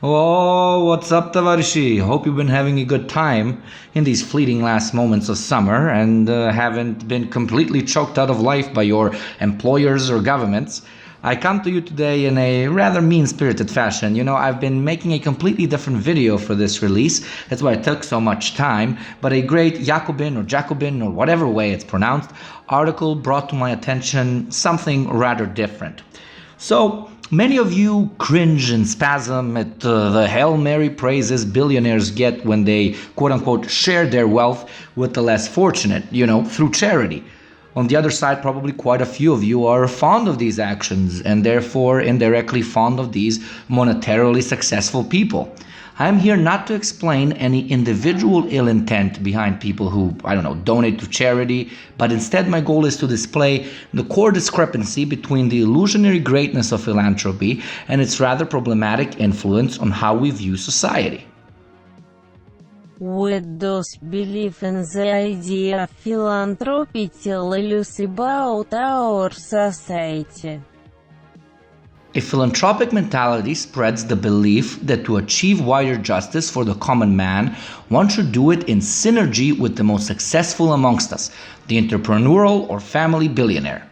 Oh, what's up, Tavarishi? Hope you've been having a good time in these fleeting last moments of summer and haven't been completely choked out of life by your employers or governments. I come to you today in a rather mean-spirited fashion. You know, I've been making a completely different video for this release. That's why it took so much time. But a great Jacobin or whatever way it's pronounced, article brought to my attention something rather different. So, many of you cringe and spasm at the Hail Mary praises billionaires get when they quote-unquote share their wealth with the less fortunate, through charity. On the other side, probably quite a few of you are fond of these actions and therefore indirectly fond of these monetarily successful people. I am here not to explain any individual ill intent behind people who, donate to charity, but instead my goal is to display the core discrepancy between the illusionary greatness of philanthropy and its rather problematic influence on how we view society. We those believe in the idea of philanthropy tell us about our society. A philanthropic mentality spreads the belief that to achieve wider justice for the common man, one should do it in synergy with the most successful amongst us, the entrepreneurial or family billionaire.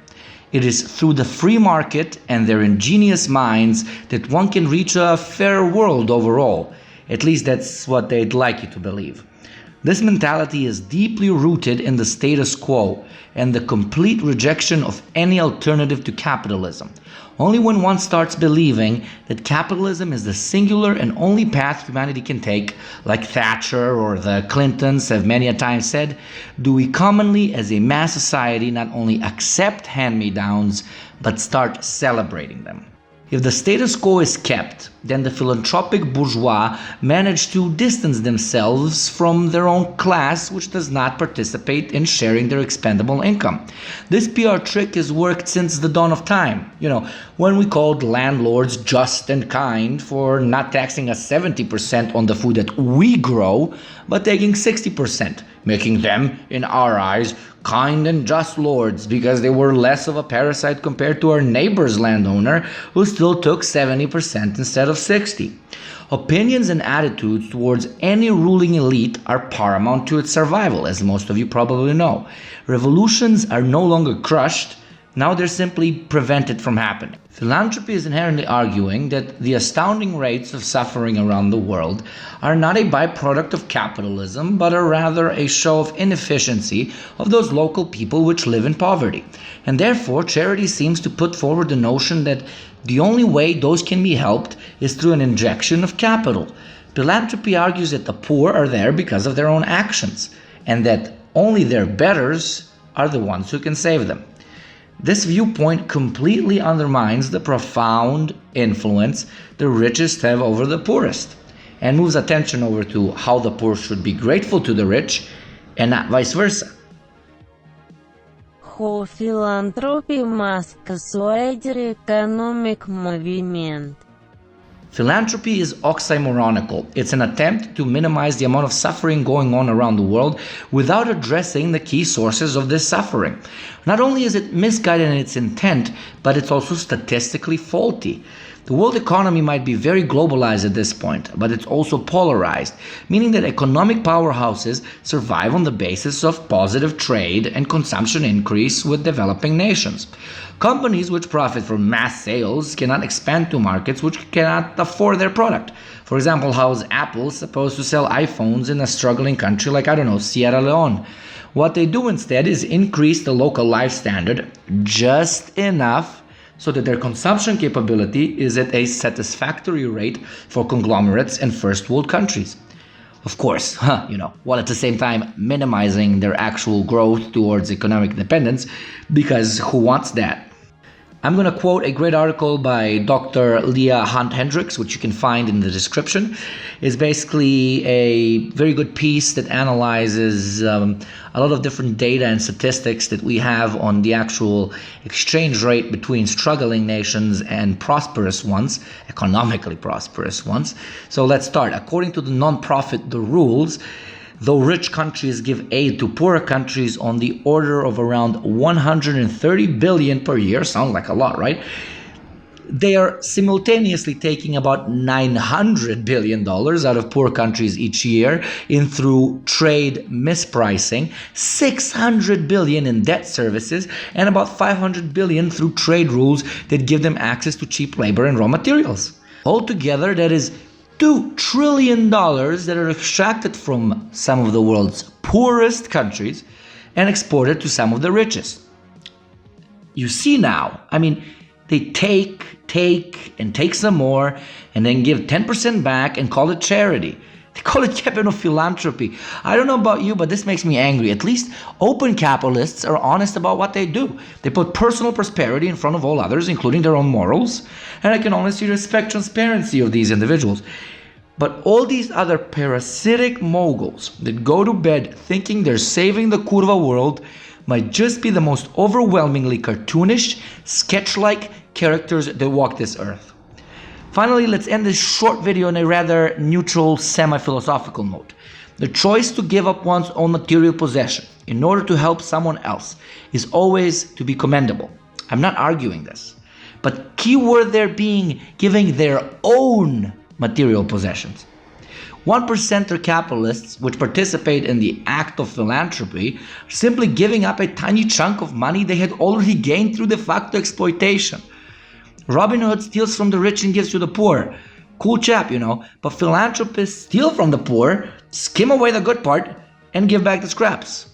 It is through the free market and their ingenious minds that one can reach a fairer world overall. At least that's what they'd like you to believe. This mentality is deeply rooted in the status quo and the complete rejection of any alternative to capitalism. Only when one starts believing that capitalism is the singular and only path humanity can take, like Thatcher or the Clintons have many a time said, do we commonly as a mass society not only accept hand-me-downs, but start celebrating them. If the status quo is kept, then the philanthropic bourgeois manage to distance themselves from their own class, which does not participate in sharing their expendable income. This PR trick has worked since the dawn of time. When we called landlords just and kind for not taxing us 70% on the food that we grow, but taking 60%, making them, in our eyes, kind and just lords because they were less of a parasite compared to our neighbor's landowner who still took 70% instead of 60%. Opinions and attitudes towards any ruling elite are paramount to its survival, as most of you probably know. Revolutions are no longer crushed, now they're simply prevented from happening. Philanthropy is inherently arguing that the astounding rates of suffering around the world are not a byproduct of capitalism, but are rather a show of inefficiency of those local people which live in poverty. And therefore, charity seems to put forward the notion that the only way those can be helped is through an injection of capital. Philanthropy argues that the poor are there because of their own actions, and that only their betters are the ones who can save them. This viewpoint completely undermines the profound influence the richest have over the poorest, and moves attention over to how the poor should be grateful to the rich, and not vice versa. How philanthropy must persuade economic movement. Philanthropy is oxymoronical. It's an attempt to minimize the amount of suffering going on around the world without addressing the key sources of this suffering. Not only is it misguided in its intent, but it's also statistically faulty. The world economy might be very globalized at this point, but it's also polarized, meaning that economic powerhouses survive on the basis of positive trade and consumption increase with developing nations. Companies which profit from mass sales cannot expand to markets which cannot afford their product. For example, how is Apple supposed to sell iPhones in a struggling country like, Sierra Leone? What they do instead is increase the local life standard just enough so that their consumption capability is at a satisfactory rate for conglomerates in first world countries. Of course, while at the same time minimizing their actual growth towards economic independence, because who wants that? I'm going to quote a great article by Dr. Leah Hunt Hendricks, which you can find in the description. It's basically a very good piece that analyzes a lot of different data and statistics that we have on the actual exchange rate between struggling nations and prosperous ones, economically prosperous ones. So let's start. According to the nonprofit The Rules, though rich countries give aid to poorer countries on the order of around 130 billion per year, sounds like a lot, right? They are simultaneously taking about $900 billion out of poor countries each year in through trade mispricing, $600 billion in debt services, and about $500 billion through trade rules that give them access to cheap labor and raw materials. Altogether, that is $2 trillion that are extracted from some of the world's poorest countries and exported to some of the richest. You see now, they take and take some more and then give 10% back and call it charity. They call it capital philanthropy. I don't know about you, but this makes me angry. At least open capitalists are honest about what they do. They put personal prosperity in front of all others, including their own morals, and I can honestly respect transparency of these individuals. But all these other parasitic moguls that go to bed thinking they're saving the kurva world might just be the most overwhelmingly cartoonish, sketch-like characters that walk this earth. Finally, let's end this short video in a rather neutral, semi-philosophical note. The choice to give up one's own material possession in order to help someone else is always to be commendable. I'm not arguing this. But keyword there being giving their own material possessions. 1% capitalists which participate in the act of philanthropy are simply giving up a tiny chunk of money they had already gained through de facto exploitation. Robin Hood steals from the rich and gives to the poor. Cool chap, but philanthropists steal from the poor, skim away the good part, and give back the scraps.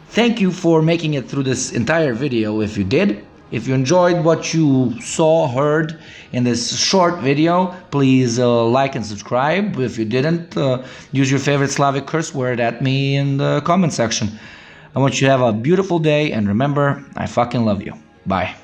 Thank you for making it through this entire video if you did. If you enjoyed what you saw, heard in this short video, please like and subscribe. If you didn't, use your favorite Slavic curse word at me in the comment section. I want you to have a beautiful day, and remember, I fucking love you. Bye.